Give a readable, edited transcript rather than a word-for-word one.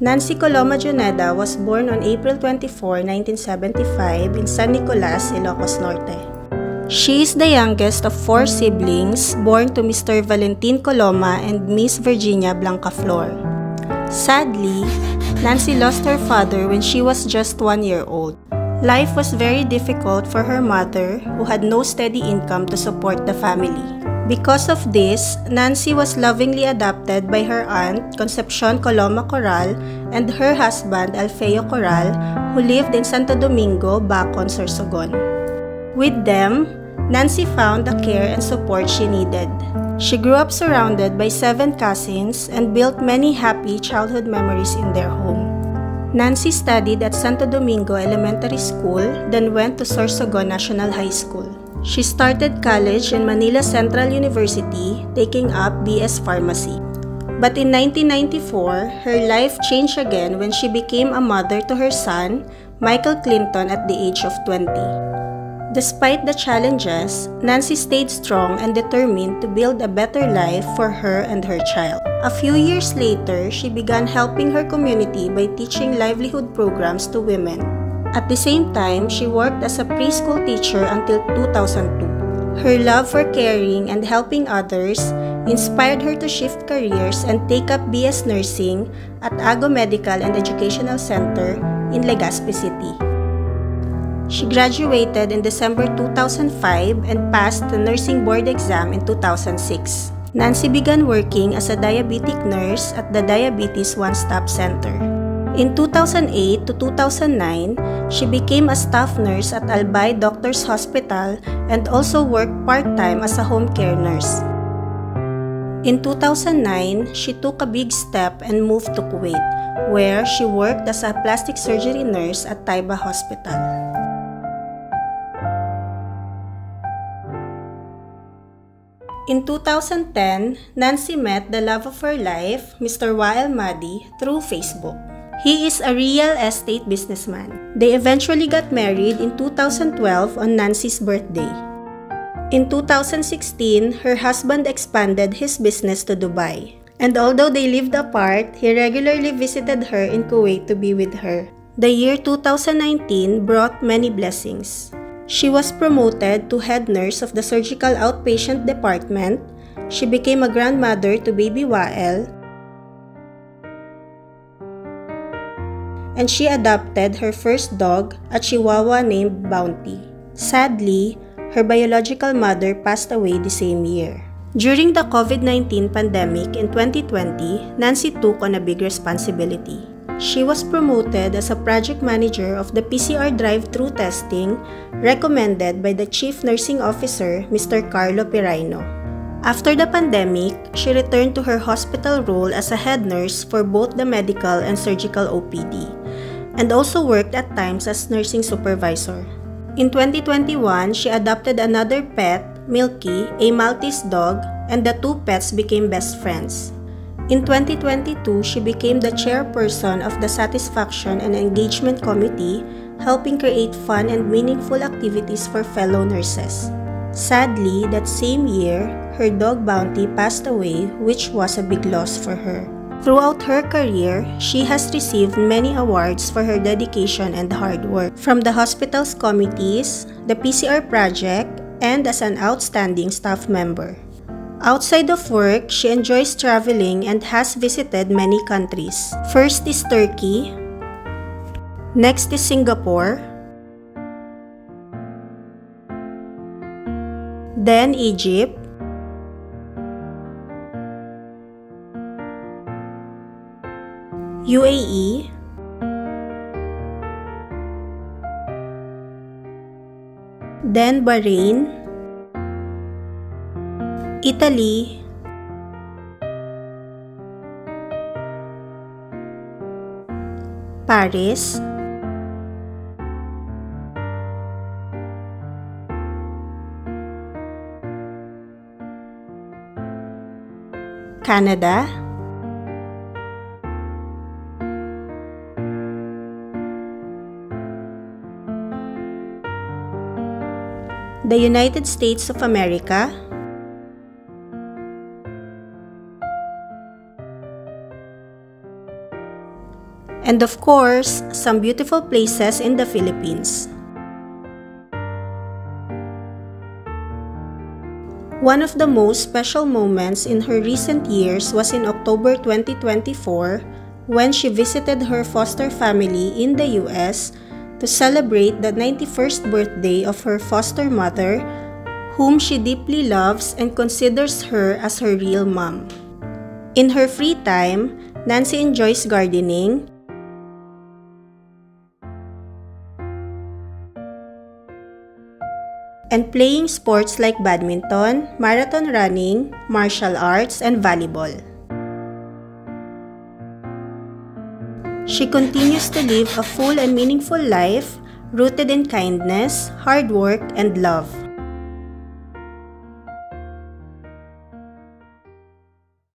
Nancy Coloma Juneda was born on April 24, 1975 in San Nicolas, Ilocos Norte. She is the youngest of 4 siblings born to Mr. Valentin Coloma and Miss Virginia Blancaflor. Sadly, Nancy lost her father when she was just 1 year old. Life was very difficult for her mother, who had no steady income to support the family. Because of this, Nancy was lovingly adopted by her aunt, Concepcion Coloma Corral, and her husband, Alfeo Corral, who lived in Santo Domingo, Bacon, Sorsogon. With them, Nancy found the care and support she needed. She grew up surrounded by 7 cousins and built many happy childhood memories in their home. Nancy studied at Santo Domingo Elementary School, then went to Sorsogon National High School. She started college in Manila Central University, taking up BS Pharmacy. But in 1994, her life changed again when she became a mother to her son, Michael Clinton, at the age of 20. Despite the challenges, Nancy stayed strong and determined to build a better life for her and her child. A few years later, she began helping her community by teaching livelihood programs to women. At the same time, she worked as a preschool teacher until 2002. Her love for caring and helping others inspired her to shift careers and take up BS Nursing at Ago Medical and Educational Center in Legazpi City. She graduated in December 2005 and passed the nursing board exam in 2006. Nancy began working as a diabetic nurse at the Diabetes One-Stop Center. In 2008 to 2009, she became a staff nurse at Albay Doctors Hospital and also worked part-time as a home care nurse. In 2009, she took a big step and moved to Kuwait, where she worked as a plastic surgery nurse at Taiba Hospital. In 2010, Nancy met the love of her life, Mr. Wael Madi, through Facebook. He is a real estate businessman. They eventually got married in 2012 on Nancy's birthday. In 2016, her husband expanded his business to Dubai. And although they lived apart, he regularly visited her in Kuwait to be with her. The year 2019 brought many blessings. She was promoted to head nurse of the surgical outpatient department. She became a grandmother to baby Wael, and she adopted her first dog, a Chihuahua named Bounty. Sadly, her biological mother passed away the same year. During the COVID-19 pandemic in 2020, Nancy took on a big responsibility. She was promoted as a project manager of the PCR drive-thru testing recommended by the Chief Nursing Officer, Mr. Carlo Piraino. After the pandemic, she returned to her hospital role as a head nurse for both the medical and surgical OPD, and also worked at times as nursing supervisor. In 2021, she adopted another pet, Milky, a Maltese dog, and the 2 pets became best friends. In 2022, she became the chairperson of the Satisfaction and Engagement Committee, helping create fun and meaningful activities for fellow nurses. Sadly, that same year, her dog Bounty passed away, which was a big loss for her. Throughout her career, she has received many awards for her dedication and hard work from the hospital's committees, the PCR project, and as an outstanding staff member. Outside of work, she enjoys traveling and has visited many countries. First is Turkey, next is Singapore, then Egypt, UAE, then Bahrain, Italy, Paris, Canada, the United States of America, and of course, some beautiful places in the Philippines. One of the most special moments in her recent years was in October 2024 when she visited her foster family in the US to celebrate the 91st birthday of her foster mother, whom she deeply loves and considers her as her real mom. In her free time, Nancy enjoys gardening, and playing sports like badminton, marathon running, martial arts, and volleyball. She continues to live a full and meaningful life rooted in kindness, hard work, and love.